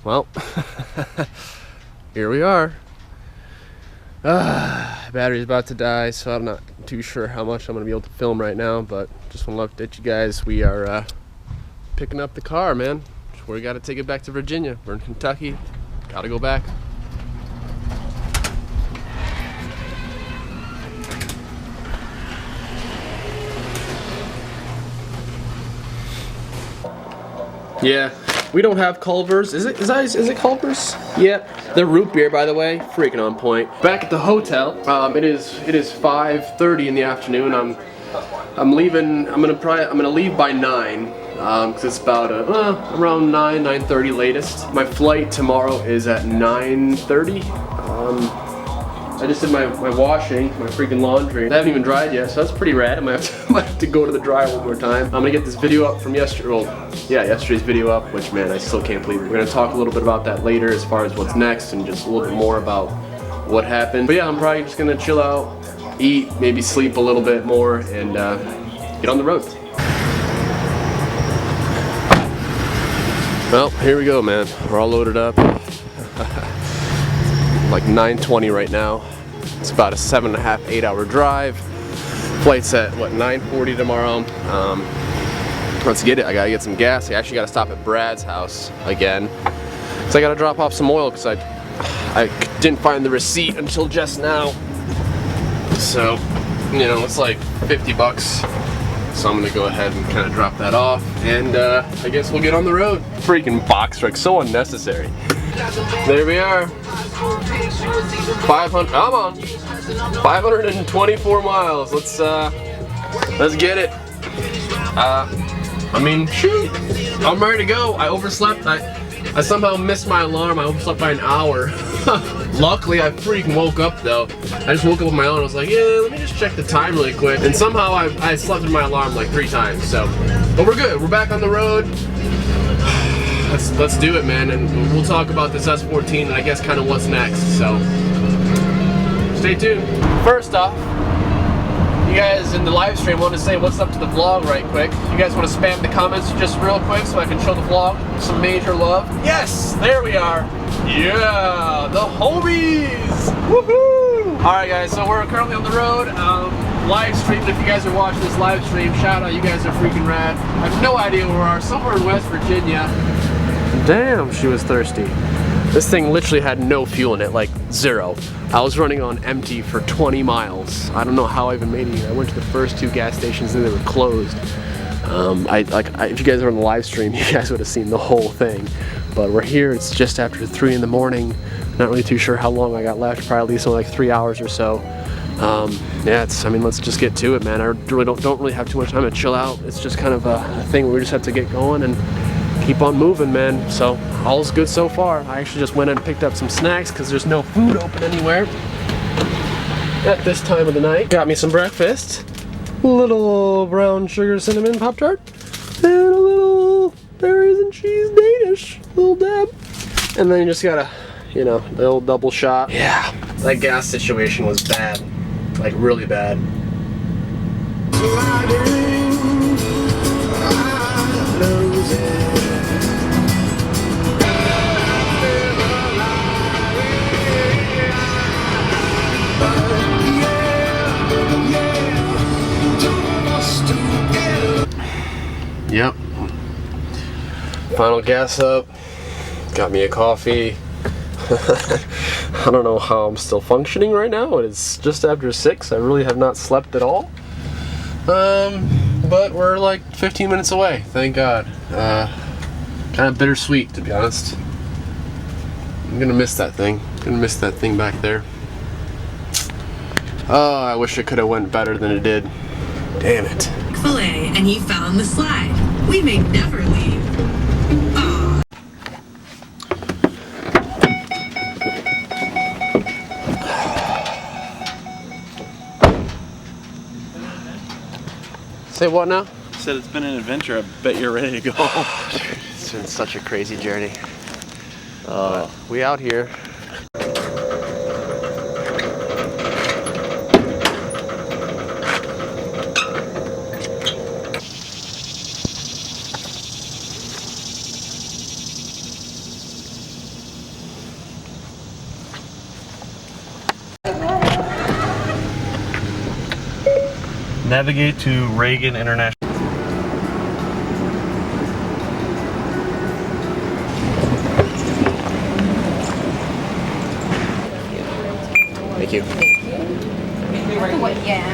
well, here we are. Battery's about to die, so I'm not too sure how much I'm gonna be able to film right now, but just want to update you guys. We are picking up the car, man. We gotta take it back to Virginia. We're in Kentucky. Gotta go back. Yeah, we don't have Culver's. Is it Culver's? Yep. The root beer, by the way, freaking on point. Back at the hotel. It is 5:30 in the afternoon. I'm leaving. I'm gonna leave by 9. Because it's about around 9:30 latest. My flight tomorrow is at 9:30. I just did my washing, my freaking laundry. I haven't even dried yet, so that's pretty rad. I might have to go to the dryer one more time. I'm gonna get this video up from yesterday. Well, yeah, yesterday's video up, which, man, I still can't believe it. We're gonna talk a little bit about that later as far as what's next and just a little bit more about what happened. But yeah, I'm probably just gonna chill out, eat, maybe sleep a little bit more, and get on the road. Well, here we go, man. We're all loaded up. Like 9:20 right now. It's about a 7.5, 8-hour drive. Flight's at what, 9:40 tomorrow. Let's get it. I gotta get some gas. I actually gotta stop at Brad's house again, so I gotta drop off some oil because I didn't find the receipt until just now. So, you know, it's like 50 bucks. So I'm gonna go ahead and kind of drop that off, and I guess we'll get on the road. Freaking box truck, so unnecessary. There we are. 500. Come on. 524 miles. Let's get it. I mean, shoot. I'm ready to go. I overslept. I somehow missed my alarm. I overslept by an hour. Luckily, I freaking woke up though. I just woke up on my own. I was like, yeah, let me just check the time really quick. And somehow I slept in my alarm like 3 times. So, but we're good. We're back on the road. Let's do it, man. And we'll talk about this S14 and I guess kind of what's next. So, stay tuned. First off, you guys in the live stream want to say what's up to the vlog right quick. You guys want to spam the comments just real quick so I can show the vlog some major love. Yes, there we are. Yeah, the homies. Woohoo! All right, guys. So we're currently on the road, live streaming. If you guys are watching this live stream, shout out. You guys are freaking rad. I have no idea where we are. Somewhere in West Virginia. Damn, she was thirsty. This thing literally had no fuel in it, like 0. I was running on empty for 20 miles. I don't know how I even made it here. I went to the first 2 gas stations and they were closed. If you guys are on the live stream, you guys would have seen the whole thing. But we're here, it's just after 3 in the morning. Not really too sure how long I got left, probably at least like 3 hours or so. Yeah, I mean, let's just get to it, man. I really don't really have too much time to chill out. It's just kind of a thing where we just have to get going and keep on moving, man. So all's good so far. I actually just went and picked up some snacks because there's no food open anywhere at this time of the night. Got me some breakfast, a little brown sugar cinnamon Pop-Tart, and a little berries and cheese Danish, little dab. And then you just gotta, you know, the old double shot. Yeah, that gas situation was bad, like really bad. Yep. Final gas up. Got me a coffee. I don't know how I'm still functioning right now. It's just after 6. I really have not slept at all. But we're like 15 minutes away. Thank God. Kind of bittersweet, to be honest. I'm gonna miss that thing. Gonna miss that thing back there. Oh, I wish it could have went better than it did. Damn it. Filet, and he found the slide. We may never leave. Aww. Say what now? I said it's been an adventure. I bet you're ready to go. It's been such a crazy journey. We out here. Navigate to Reagan International. Thank you. Yeah.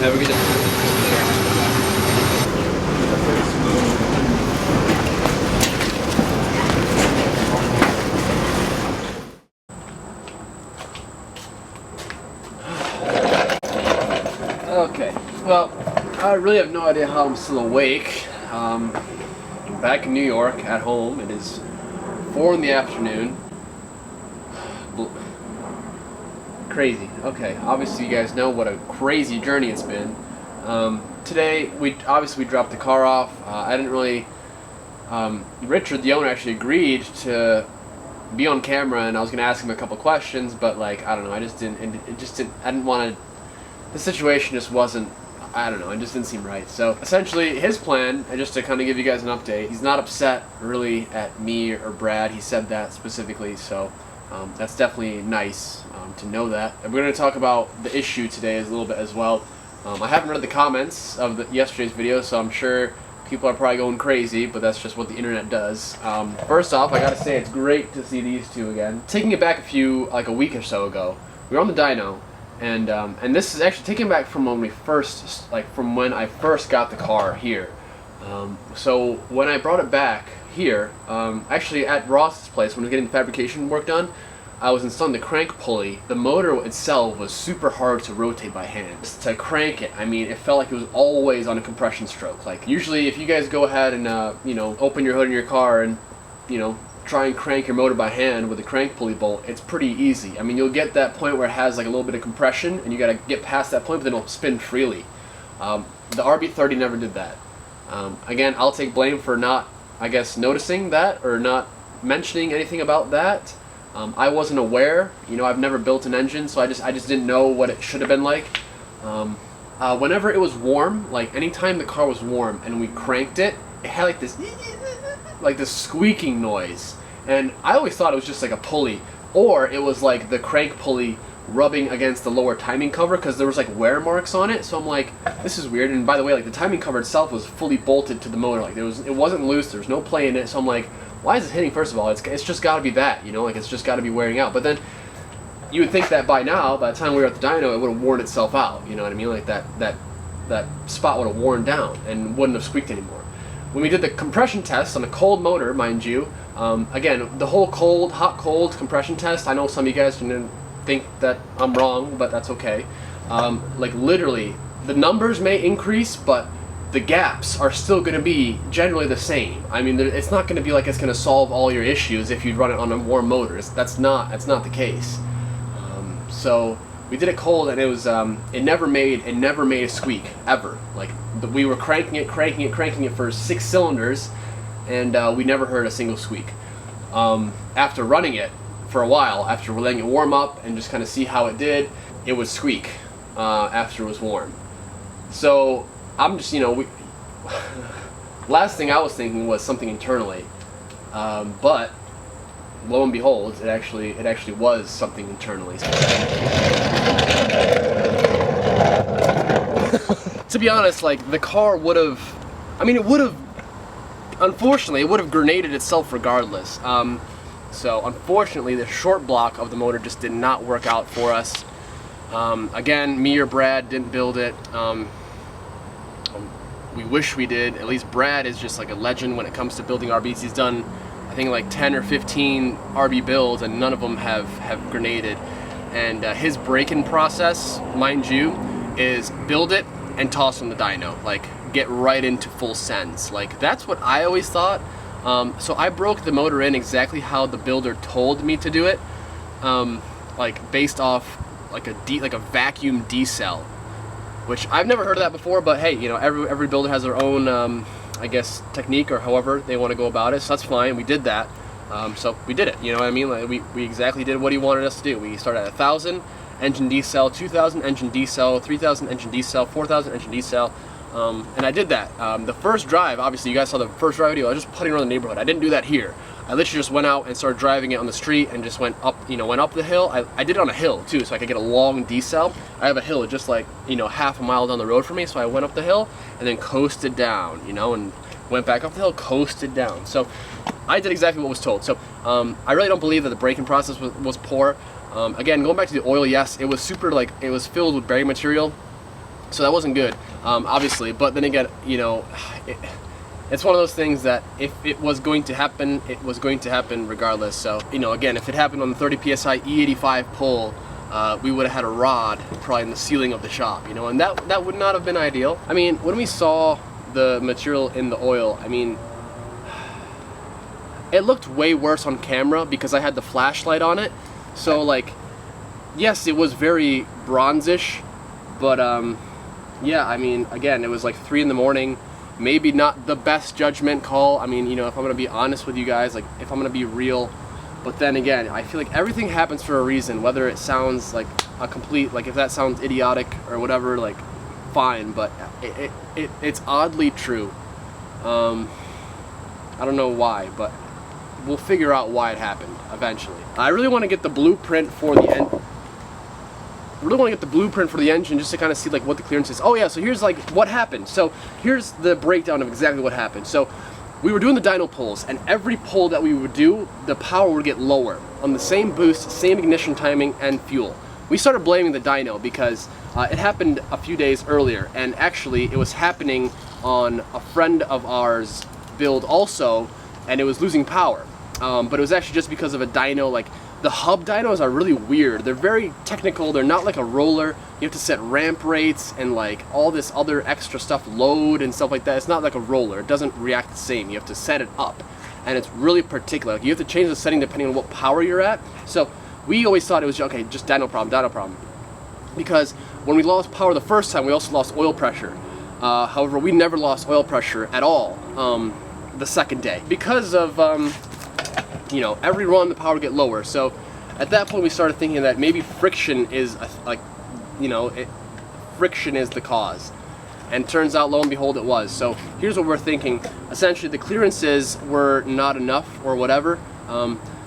Have a good day. Okay, well, I really have no idea how I'm still awake. Back in New York, at home, it is 4 in the afternoon. Crazy. Okay, obviously you guys know what a crazy journey it's been. Today, we dropped the car off. I didn't really... Richard, the owner, actually agreed to be on camera, and I was going to ask him a couple questions, but, like, I don't know, I didn't want to... The situation just wasn't... I don't know, it just didn't seem right. So, essentially, his plan, and just to kind of give you guys an update, he's not upset, really, at me or Brad. He said that specifically, so... that's definitely nice to know that. And we're going to talk about the issue today a little bit as well. I haven't read the comments of yesterday's video, so I'm sure people are probably going crazy, but that's just what the internet does. First off, I gotta say it's great to see these two again. Taking it back like a week or so ago, we were on the dyno, and this is actually taken back from when when I first got the car here. So when I brought it back here, actually at Ross's place when we were getting the fabrication work done, I was installing the crank pulley. The motor itself was super hard to rotate by hand. To crank it, I mean, it felt like it was always on a compression stroke. Like, usually if you guys go ahead and, you know, open your hood in your car and, you know, try and crank your motor by hand with a crank pulley bolt, it's pretty easy. I mean, you'll get that point where it has like a little bit of compression and you gotta get past that point, but then it'll spin freely. The RB30 never did that. Again, I'll take blame for not, I guess, noticing that or not mentioning anything about that. I wasn't aware, you know, I've never built an engine, so I just didn't know what it should have been like. Whenever it was warm, like anytime the car was warm and we cranked it, it had like this squeaking noise. And I always thought it was just like a pulley, or it was like the crank pulley rubbing against the lower timing cover, because there was like wear marks on it. So I'm like, this is weird. And by the way, like the timing cover itself was fully bolted to the motor, like it wasn't loose, there was no play in it. So I'm like, why is it hitting? First of all, it's just got to be that, you know, like it's just got to be wearing out. But then you would think that by now, by the time we were at the dyno, it would have worn itself out, you know what I mean? Like that spot would have worn down and wouldn't have squeaked anymore. When we did the compression test on a cold motor, mind you, again, the whole hot-cold compression test, I know some of you guys didn't think that I'm wrong, but that's okay. Like literally, the numbers may increase, but the gaps are still going to be generally the same. I mean, it's not going to be like it's going to solve all your issues if you run it on a warm motor. That's not the case. So we did it cold, and it was it never made a squeak ever. Like we were cranking it for 6 cylinders, and we never heard a single squeak. After running it for a while, after letting it warm up and just kind of see how it did, it would squeak after it was warm. So I'm just, you know, last thing I was thinking was something internally, but lo and behold, it actually was something internally. To be honest, like the car would have, I mean, unfortunately, it would have grenaded itself regardless. So unfortunately, the short block of the motor just did not work out for us. Again, me or Brad didn't build it. We wish we did. At least Brad is just like a legend when it comes to building RBs. He's done I think like 10 or 15 RB builds, and none of them have grenaded. And his break-in process, mind you, is build it and toss on the dyno, like get right into full sends. Like that's what I always thought. So I broke the motor in exactly how the builder told me to do it, like based off like a vacuum decel, which I've never heard of that before. But hey, you know, every builder has their own I guess technique or however they want to go about it. So that's fine. We did that. So we did it. You know what I mean? Like we exactly did what he wanted us to do. We started at 1,000 engine decel, 2,000 engine decel, 3,000 engine decel, 4,000 engine decel. And I did that. The first drive, obviously you guys saw the first drive video, I was just putting around the neighborhood. I didn't do that here. I literally just went out and started driving it on the street and just went up, you know, went up the hill. I did it on a hill too, so I could get a long decel. I have a hill just like, you know, half a mile down the road from me, so I went up the hill and then coasted down, you know, and went back up the hill, coasted down. So I did exactly what was told. So I really don't believe that the braking process was poor. Again, going back to the oil, yes, it was super, like, it was filled with bearing material, so that wasn't good, obviously. But then again, you know, it's one of those things that if it was going to happen, it was going to happen regardless. So, you know, again, if it happened on the 30 psi E85 pull, we would have had a rod probably in the ceiling of the shop, you know, and that would not have been ideal. I mean, when we saw the material in the oil, I mean, it looked way worse on camera because I had the flashlight on it. So like, yes, it was very bronzish, but yeah, I mean, again, it was like 3 in the morning, maybe not the best judgment call. I mean, you know, if I'm gonna be honest with you guys, like if I'm gonna be real, but then again, I feel like everything happens for a reason, whether it sounds like a complete, like if that sounds idiotic or whatever, like fine, but it's oddly true. I don't know why, but we'll figure out why it happened eventually. I really want to get the blueprint for the engine just to kind of see like what the clearance is. Oh yeah, so here's like what happened. So here's the breakdown of exactly what happened. So we were doing the dyno pulls, and every pull that we would do, the power would get lower on the same boost, same ignition timing, and fuel. We started blaming the dyno because it happened a few days earlier, and actually it was happening on a friend of ours build also, and it was losing power. But it was actually just because of a dyno. Like the hub dynos are really weird. They're very technical. They're not like a roller. You have to set ramp rates and like all this other extra stuff, load and stuff like that. It's not like a roller. It doesn't react the same. You have to set it up, and it's really particular. Like, you have to change the setting depending on what power you're at. So we always thought it was okay, just dyno problem. Because when we lost power the first time, we also lost oil pressure. However, we never lost oil pressure at all the second day because of you know, every run the power would get lower. So at that point we started thinking that maybe friction is like, you know, friction is the cause, and turns out, lo and behold, it was. So here's what we're thinking. Essentially the clearances were not enough or whatever.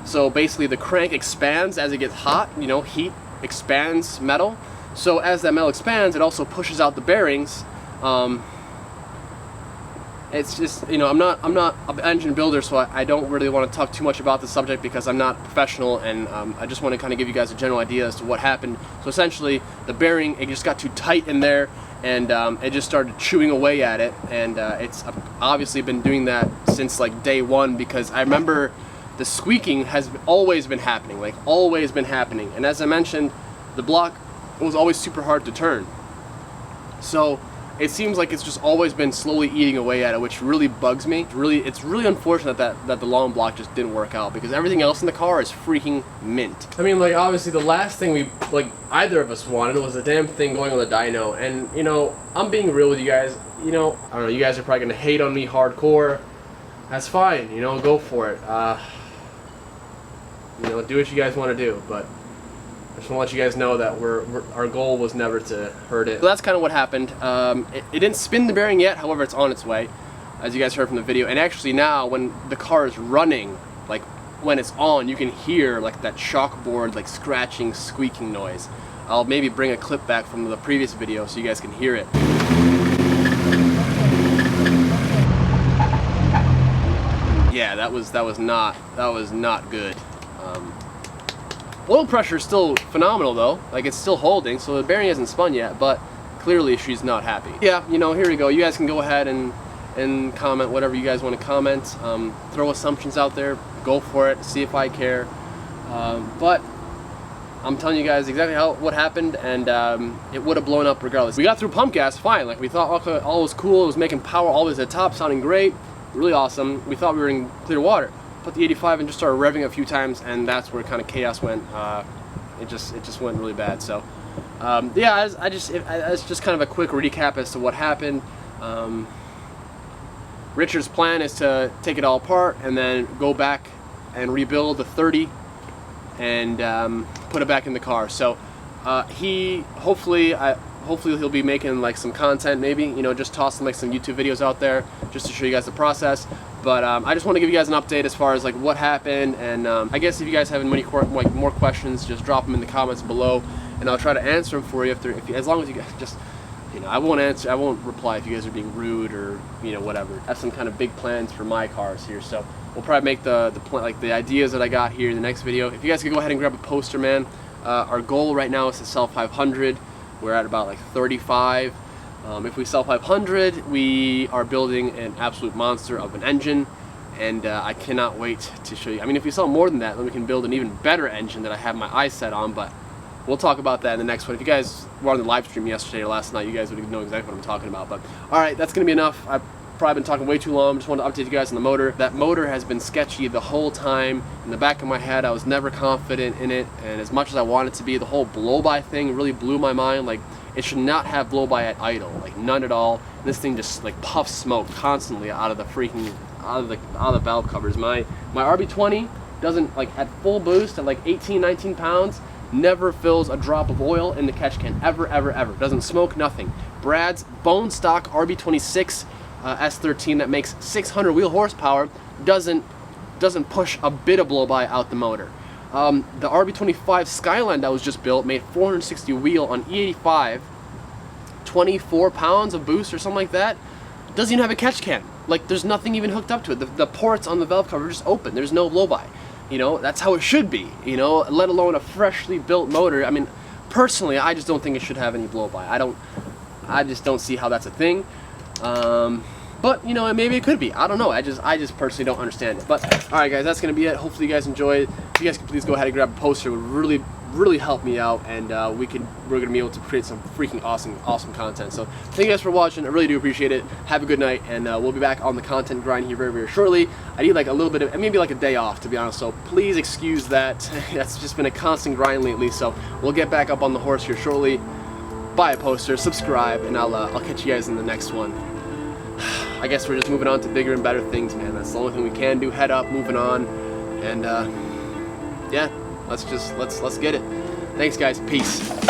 So basically the crank expands as it gets hot. You know, heat expands metal, so as that metal expands, it also pushes out the bearings. It's just, you know, I'm not an engine builder, so I don't really want to talk too much about the subject because I'm not professional, and I just want to kind of give you guys a general idea as to what happened. So essentially, the bearing, it just got too tight in there, and it just started chewing away at it, and it's obviously been doing that since like day one, because I remember the squeaking has always been happening, like always been happening, and as I mentioned, the block was always super hard to turn. So it seems like it's just always been slowly eating away at it, which really bugs me. It's really unfortunate that the long block just didn't work out, because everything else in the car is freaking mint. I mean, like, obviously the last thing we, like, either of us wanted was the damn thing going on the dyno. And, you know, I'm being real with you guys. You know, I don't know, you guys are probably gonna hate on me hardcore. That's fine, you know, go for it. You know, do what you guys want to do, but I just want to let you guys know that our goal was never to hurt it. So that's kind of what happened. It didn't spin the bearing yet, however, it's on its way, as you guys heard from the video. And actually now, when the car is running, like when it's on, you can hear like that shock board, like scratching, squeaking noise. I'll maybe bring a clip back from the previous video so you guys can hear it. Yeah, that was not good. Oil pressure is still phenomenal though, like it's still holding, so the bearing hasn't spun yet, but clearly she's not happy. Yeah, you know, here we go. You guys can go ahead and comment whatever you guys want to comment. Throw assumptions out there, go for it, see if I care. But I'm telling you guys exactly what happened, and it would have blown up regardless. We got through pump gas fine. Like, we thought okay, all was cool. It was making power always at the top, sounding great, really awesome. We thought we were in clear water. Put the 85 and just started revving a few times, and that's where kind of chaos went. It just went really bad. So yeah, it's just kind of a quick recap as to what happened. Richard's plan is to take it all apart and then go back and rebuild the 30 and put it back in the car. So hopefully he'll be making like some content, maybe, you know, just tossing like some YouTube videos out there just to show you guys the process. But I just want to give you guys an update as far as like what happened, and I guess if you guys have any more questions, just drop them in the comments below, and I'll try to answer them for you. As long as you guys just, you know, I won't reply if you guys are being rude or, you know, whatever. I have some kind of big plans for my cars here, so we'll probably make the ideas that I got here in the next video. If you guys could go ahead and grab a poster, man. Our goal right now is to sell 500. We're at about like 35. If we sell 500, we are building an absolute monster of an engine, and I cannot wait to show you. I mean, if we sell more than that, then we can build an even better engine that I have my eyes set on, but we'll talk about that in the next one. If you guys were on the live stream yesterday or last night, you guys would know exactly what I'm talking about. But alright, that's going to be enough. I've probably been talking way too long. Just wanted to update you guys on the motor. That motor has been sketchy the whole time. In the back of my head, I was never confident in it, and as much as I wanted to be, the whole blow-by thing really blew my mind. Like, it should not have blow-by at idle, like none at all. This thing just like puffs smoke constantly out of the valve covers. My RB20 doesn't, like, at full boost at like 18-19 pounds, never fills a drop of oil in the catch can, ever. Doesn't smoke, nothing. Brad's bone stock RB26 S14 that makes 600 wheel horsepower doesn't push a bit of blow-by out the motor. The RB25 Skyline that was just built made 460 wheel on E85, 24 pounds of boost or something like that. Doesn't even have a catch can. Like, there's nothing even hooked up to it. The ports on the valve cover are just open. There's no blow-by. You know, that's how it should be, you know, let alone a freshly built motor. I mean, personally, I just don't think it should have any blow-by. I just don't see how that's a thing. But, you know, maybe it could be. I don't know. I just personally don't understand it. But, alright guys, that's going to be it. Hopefully you guys enjoyed. If you guys could please go ahead and grab a poster, it would really help me out, and we're going to be able to create some freaking awesome content. So, thank you guys for watching. I really do appreciate it. Have a good night, and we'll be back on the content grind here very shortly. I need like a little bit of, maybe like a day off, to be honest, so please excuse that. That's just been a constant grind lately, so we'll get back up on the horse here shortly. Buy a poster, subscribe, and I'll catch you guys in the next one. I guess we're just moving on to bigger and better things, man. That's the only thing we can do. Head up, moving on, and yeah, let's get it. Thanks, guys. Peace.